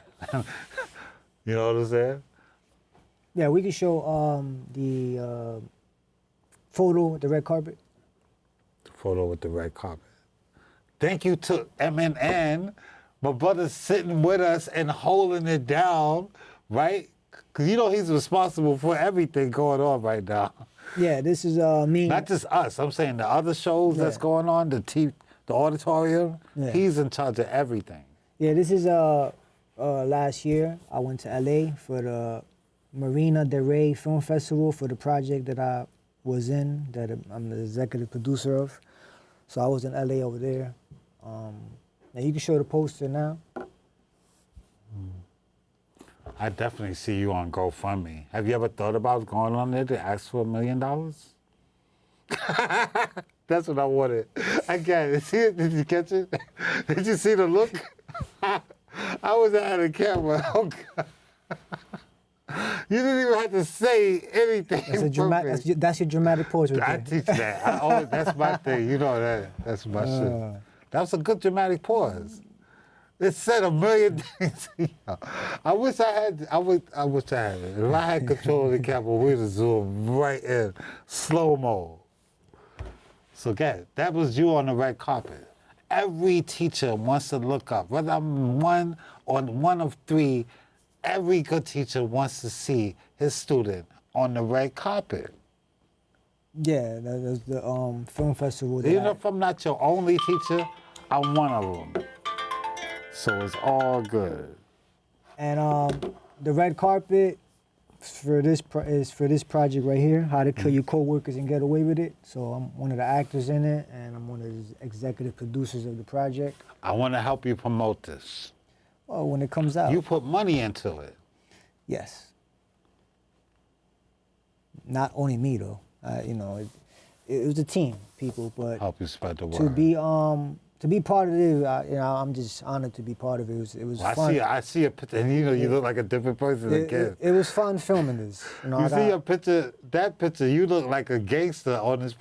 You know what I'm saying? Yeah, we can show the photo with the red carpet. The photo with the red carpet. Thank you to MNN. My brother's sitting with us and holding it down, right? Because you know he's responsible for everything going on right now. Yeah, this is me. Not just us. I'm saying the other shows that's going on, the auditorium. Yeah. He's in charge of everything. Yeah, this is last year. I went to LA for the Marina Del Rey Film Festival for the project that I was in, that I'm the executive producer of. So I was in LA over there. Now you can show the poster now. I definitely see you on GoFundMe. Have you ever thought about going on there to ask for $1 million? That's what I wanted. I got it. See it? Did you catch it? Did you see the look? I was out of camera. Oh, God. You didn't even have to say anything. That's your dramatic pause right there. I teach that. That's my thing. You know that. That's my shit. That was a good dramatic pause. It said $1 million things. I wish I had it. If I had control of the camera, we'd have zoomed right in slow-mo. So that was you on the red carpet. Every teacher wants to look up. Whether I'm one or one of 3, every good teacher wants to see his student on the red carpet. Yeah, that's the film festival. Even if I'm not your only teacher, I'm one of them. So it's all good. And the red carpet is for this project right here, How to Kill Your Coworkers and Get Away with It. So I'm one of the actors in it, and I'm one of the executive producers of the project. I want to help you promote this. Well, when it comes out. You put money into it. Yes. Not only me though. It was a team, people, but help you spread the word. To be part of it, I'm just honored to be part of it. It was fun. I see a picture, and you look like a different person again. It was fun filming this. You see a picture, that picture, you look like a gangster on this.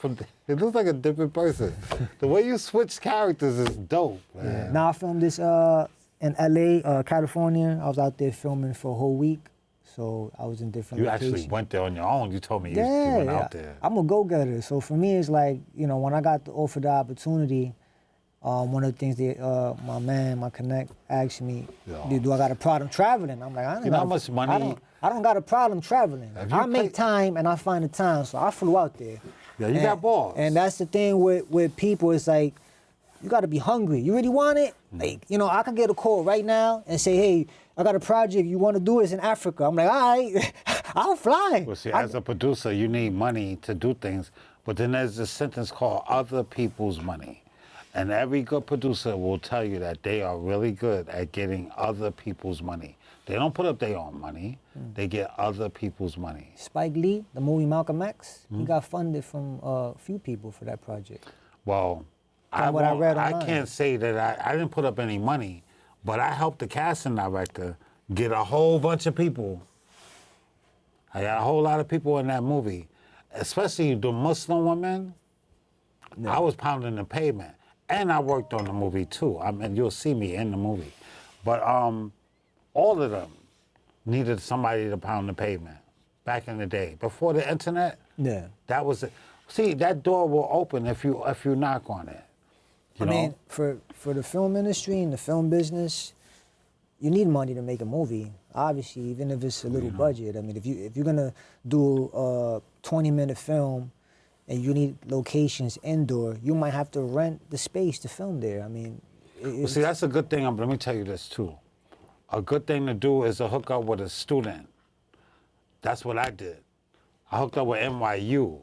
It looks like a different person. The way you switch characters is dope, man. Yeah. Now I filmed this in LA, California. I was out there filming for a whole week. So I was in different locations. You actually went there on your own. You told me you went out there. I'm a go-getter. So for me, it's like, when I got offered the opportunity, one of the things that my connect asked me, do I got a problem traveling? I'm like, I don't know how much money. I don't got a problem traveling. I make time and I find the time. So I flew out there. Yeah, you got balls. And that's the thing with people. It's like, you got to be hungry. You really want it? Like, I can get a call right now and say, hey, I got a project. You want to do it in Africa? I'm like, all right, I'll fly. Well, see, as a producer, you need money to do things. But then there's this sentence called other people's money. And every good producer will tell you that they are really good at getting other people's money. They don't put up their own money. They get other people's money. Spike Lee, the movie Malcolm X, he got funded from a few people for that project. Well, From what I read I online. can't say that I didn't put up any money, but I helped the casting director get a whole bunch of people. I got a whole lot of people in that movie, especially the Muslim women. I was pounding the pavement. And I worked on the movie too. I mean, you'll see me in the movie. But all of them needed somebody to pound the pavement back in the day. Before the internet, Yeah. that was it. See, that door will open if you knock on it. You I know? mean, for the film industry and the film business, you need money to make a movie. Obviously, even if it's a little budget. I mean, if you're gonna do a 20-minute film and you need locations indoor, you might have to rent the space to film there. I mean, Well, see, that's a good thing. Let me tell you this too. A good thing to do is to hook up with a student. That's what I did. I hooked up with NYU.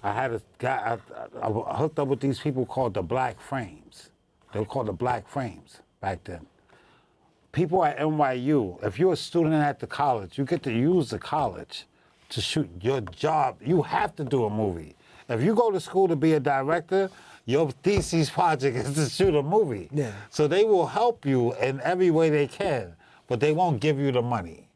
I had a guy. I hooked up with these people called the Black Frames. They were called the Black Frames back then. People at NYU, if you're a student at the college, you get to use the college to shoot your job. You have to do a movie. If you go to school to be a director, your thesis project is to shoot a movie. Yeah. So they will help you in every way they can, but they won't give you the money.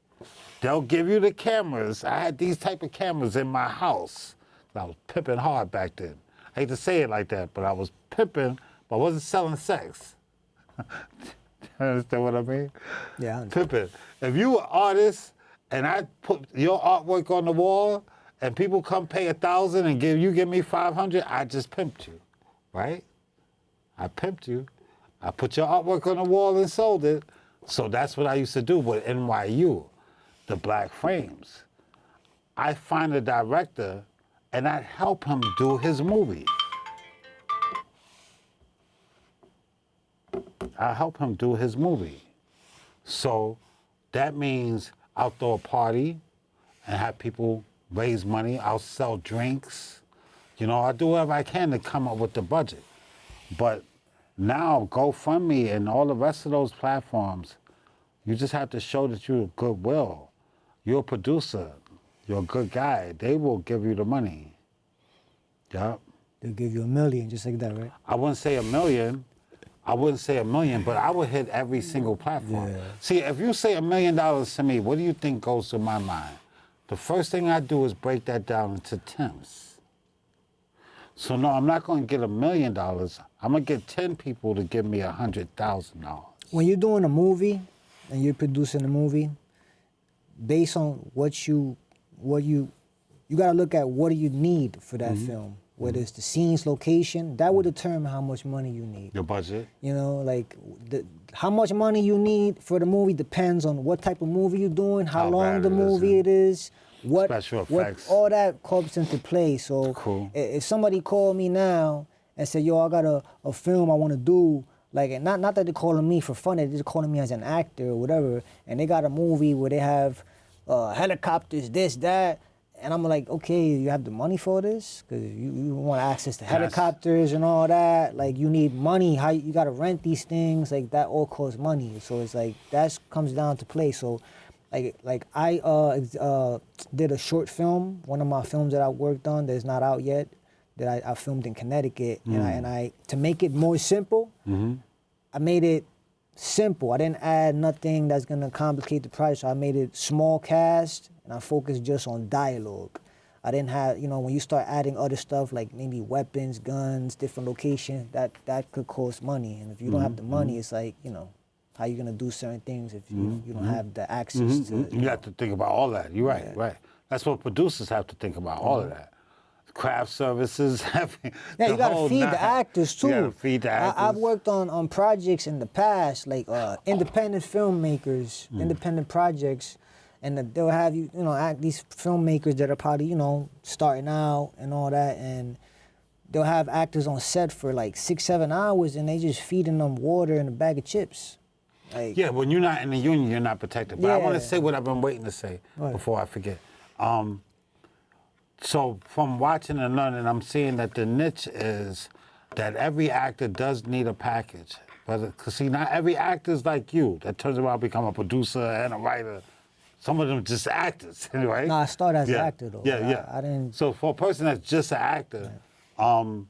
They'll give you the cameras. I had these type of cameras in my house. I was pimping hard back then. I hate to say it like that, but I was pimping, but I wasn't selling sex. You understand what I mean? Yeah, I understand. Pimping. If you an artist and I put your artwork on the wall and people come pay 1,000 and give me 500, I just pimped you, right? I pimped you. I put your artwork on the wall and sold it. So that's what I used to do with NYU, the Black Frames. I find a director and I'd help him do his movie. I help him do his movie. So that means I'll throw a party and have people raise money. I'll sell drinks. You know, I'll do whatever I can to come up with the budget. But now GoFundMe and all the rest of those platforms, you just have to show that you're goodwill. You're a producer. You're a good guy. They will give you the money. Yep. They'll give you $1 million just like that, right? I wouldn't say $1 million. But I would hit every single platform. Yeah. See, if you say $1 million to me, what do you think goes through my mind? The first thing I do is break that down into tenths. So no, I'm not going to get $1 million. I'm going to get 10 people to give me $100,000. When you're doing a movie and you're producing a movie, based on what you gotta look at what do you need for that film. Whether it's the scenes, location, that will determine how much money you need. Your budget? You know, like how much money you need for the movie depends on what type of movie you're doing, how long the bad it is, movie yeah. it is, what Special effects. all that comes into play. So Cool. if somebody called me now and said, "Yo, I got a film I want to do," like not that they're calling me for fun, they're just calling me as an actor or whatever, and they got a movie where they have helicopters, this, that. And I'm like, okay, you have the money for this? Because you want access to helicopters and all that. Like, you need money. How you got to rent these things. Like, that all costs money. So it's like, that comes down to play. So, like I did a short film, one of my films that I worked on that's not out yet, that I filmed in Connecticut. And I to make it more simple, I made it simple. I didn't add nothing that's going to complicate the project. So I made it small cast. And I focused just on dialogue. I didn't have, when you start adding other stuff like maybe weapons, guns, different locations, that could cost money. And if you don't have the money, it's like, how you gonna do certain things if you don't have the access to. You have to think about all that. You're right, right. That's what producers have to think about, all of that. Craft services. Yeah, you gotta feed the actors too. You gotta feed the actors. I've worked on projects in the past, like independent filmmakers, independent projects. And they'll have these filmmakers that are probably, starting out and all that, and they'll have actors on set for like 6-7 hours, and they just feeding them water and a bag of chips. Like, yeah, when you're not in the union, you're not protected. But I want to Yeah. say what I've been waiting to say before I forget. So from watching and learning, I'm seeing that the niche is that every actor does need a package. But cause see, not every actor is like you that turns around and become a producer and a writer. Some of them just actors, right? No, I started as an Yeah. actor though. Yeah, yeah. I didn't. So for a person that's just an actor, I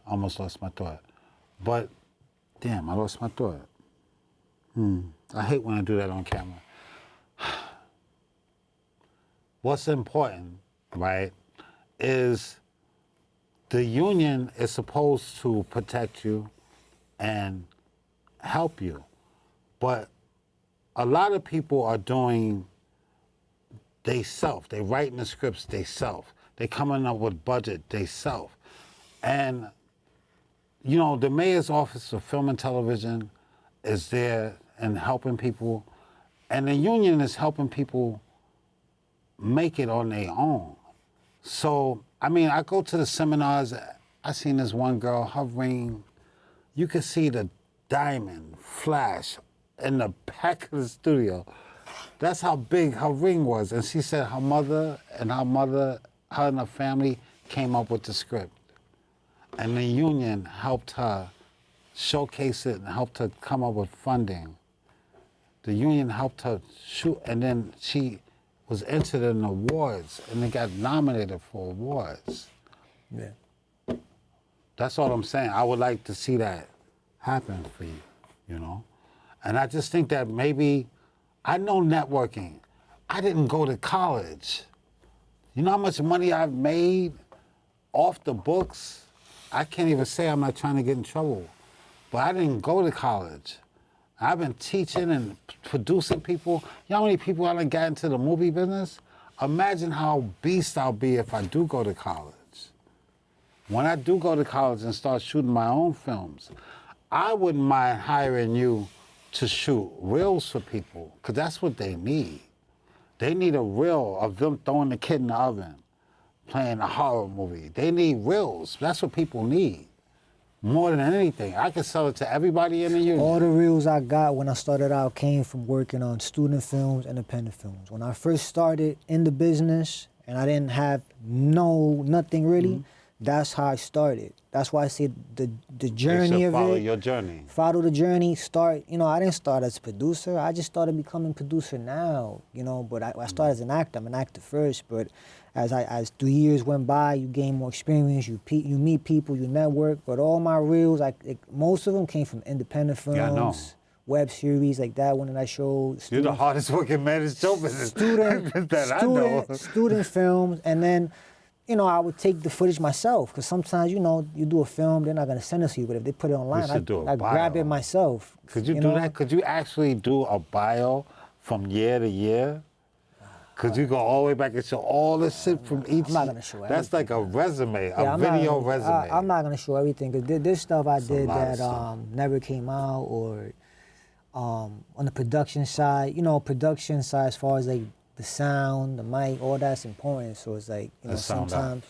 almost lost my thought. But damn, I lost my thought. I hate when I do that on camera. What's important, right, is the union is supposed to protect you and help you. But a lot of people are doing they self. They writing the scripts they self. They coming up with budget they self. And, you know, the mayor's office of film and television is there and helping people. And the union is helping people make it on their own. So, I mean, I go to the seminars. I seen this one girl, her ring, you could see the diamond flash in the back of the studio. That's how big her ring was. And she said her mother, her and her family came up with the script. And the union helped her showcase it and helped her come up with funding. The union helped her shoot, and then she was entered in awards and they got nominated for awards. Yeah. That's all I'm saying. I would like to see that happen for you, you know? And I just think that maybe, I know networking. I didn't go to college. You know how much money I've made off the books? I can't even say I'm not trying to get in trouble, but I didn't go to college. I've been teaching and producing people. You know how many people I done got into the movie business? Imagine how beast I'll be if I do go to college. When I do go to college and start shooting my own films, I wouldn't mind hiring you to shoot reels for people, because that's what they need. They need a reel of them throwing the kid in the oven, playing a horror movie. They need reels. That's what people need. More than anything. I can sell it to everybody in the union. All the reels I got when I started out came from working on student films, independent films. When I first started in the business and I didn't have nothing really, that's how I started. That's why I say the journey of it. Follow your journey. Follow the journey, start, you know, I didn't start as a producer. I just started becoming producer now, you know, but I started as an actor. I'm an actor first, but as 3 years went by, you gain more experience, you meet people, you network, but all my reels, most of them came from independent films, Yeah, I know. web series like that one that I showed. You're the hardest working man in show business. I know. Student films, and then, you know, I would take the footage myself, because sometimes, you know, you do a film, they're not going to send it to you, but if they put it online, I grab it myself. Could you do that? Could you actually do a bio from year to year? Could you go all the way back and show all the shit from each? I'm not going to show everything. That's like a resume, Yeah, a video resume. I'm not going to show everything, because there's stuff I did lot of that stuff. never came out, or on the production side, you know, production side as far as like the sound, the mic, all that's important. So it's like, you know, The sound sometimes.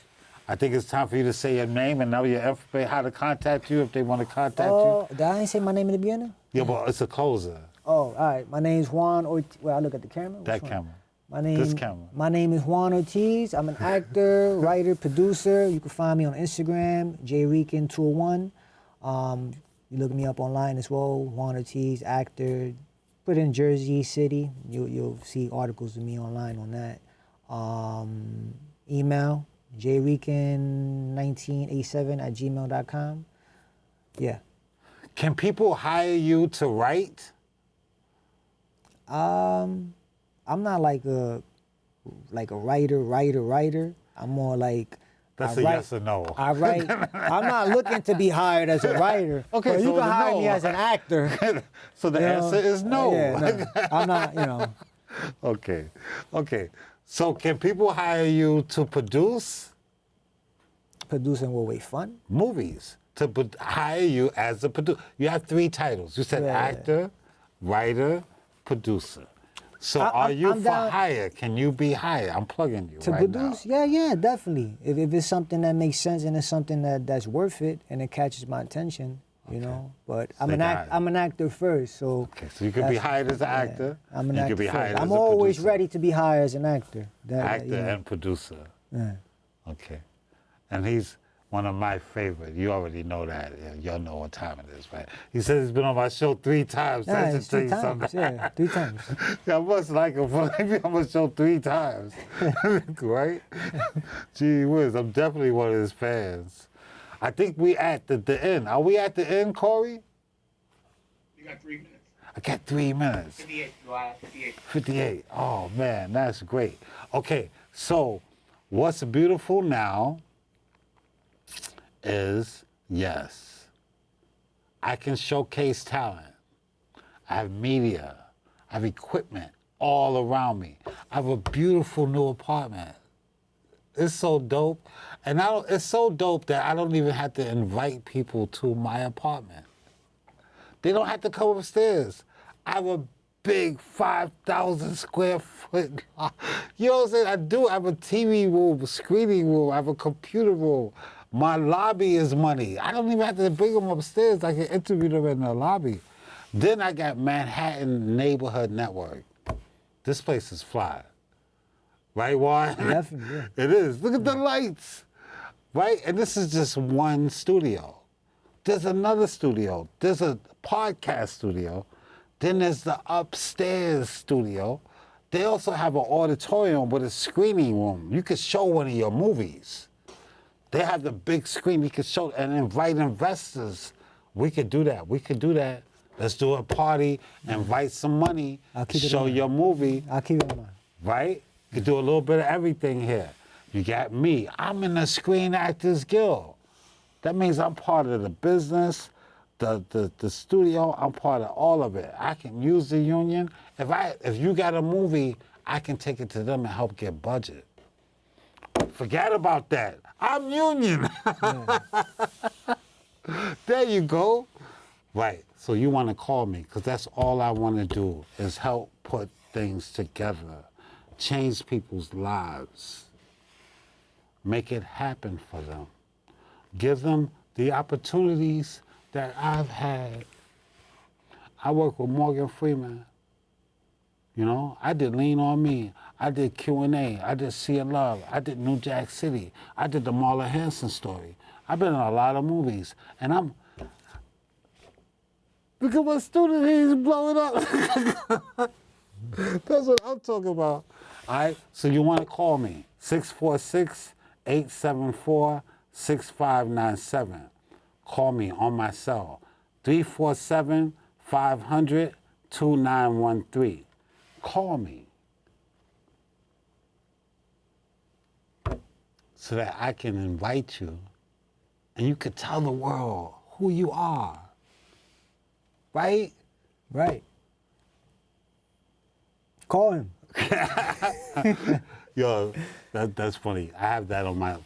I think it's time for you to say your name and know your information, how to contact you if they want to contact Oh, you. did I ain't say my name in the beginning? Yeah, but it's a closer. Oh, all right. My name's Juan Ortiz. Well, I look at the camera. Which That one? camera. This camera. My name is Juan Ortiz. I'm an actor, writer, producer. You can find me on Instagram, jreekin201. You look me up online as well, Juan Ortiz, actor. Put in Jersey City. You'll see articles of me online on that. Email, jreekin1987@gmail.com. Yeah. Can people hire you to write? I'm not like a writer. I'm more like That's I a write, yes or no. I write. I'm not looking to be hired as a writer. Okay, but so you can it's a hire no. me as an actor. So the you know? answer is no. Yeah, no. I'm not. You know. Okay. So can people hire you to produce Producing will wait fun. movies? To hire you as a producer? You have 3 titles. You said Yeah. actor, writer, producer. So are I'm you for down- hire? Can you be hired? I'm plugging you To right produce, now. yeah, definitely. If it's something that makes sense and it's something that's worth it and it catches my attention, you know. But I'm They an got it. I'm an actor first, so. Okay, so you could be that's- hired as an yeah, actor. I'm an you actor could be first. hired I'm as a always producer. ready to be hired as an actor. Actor you know. and producer. Yeah. Okay. And he's one of my favorite. You already know that. Yeah, y'all know what time it is, right? He said he's been on my show 3 times. Yeah, That it's should tell 3 you times. something. Yeah, 3 times. Yeah, I must like him for like on my show 3 times. Right? Gee whiz, I'm definitely one of his fans. I think we at the end. Are we at the end, Corey? You got 3 minutes. I got 3 minutes. 58. You are 58. 58. Oh, man, that's great. Okay, so what's beautiful now is, yes, I can showcase talent. I have media. I have equipment all around me. I have a beautiful new apartment. It's so dope. And it's so dope that I don't even have to invite people to my apartment. They don't have to come upstairs. I have a big 5,000 square foot. You know what I'm saying? I do. I have a TV room, a screening room. I have a computer room. My lobby is money. I don't even have to bring them upstairs. I can interview them in the lobby. Then I got Manhattan Neighborhood Network. This place is fly. Right, Juan? Definitely, yeah. It is. Look at the lights. Right? And this is just one studio. There's another studio. There's a podcast studio. Then there's the upstairs studio. They also have an auditorium with a screening room. You could show one of your movies. They have the big screen. You could show and invite investors. We could do that. We could do that. Let's do a party, invite some money, I'll keep it show in your movie, I'll keep it in mind. right? You could do a little bit of everything here. You got me. I'm in the Screen Actors Guild. That means I'm part of the business, the studio. I'm part of all of it. I can use the union. If you got a movie, I can take it to them and help get budget. Forget about that. I'm union. There you go. Right. So you want to call me because that's all I want to do is help put things together, change people's lives, make it happen for them, give them the opportunities that I've had. I work with Morgan Freeman. You know, I did Lean on Me. I did Q&A. I did Sea of Love. I did New Jack City. I did the Marla Hanson story. I've been in a lot of movies, and I'm. Look at my student, he's blowing up. That's what I'm talking about. All right, so you want to call me, 646-874-6597. Call me on my cell, 347-500-2913. Call me so that I can invite you and you could tell the world who you are. Right? Right. Call him. Yo, that's funny. I have that on my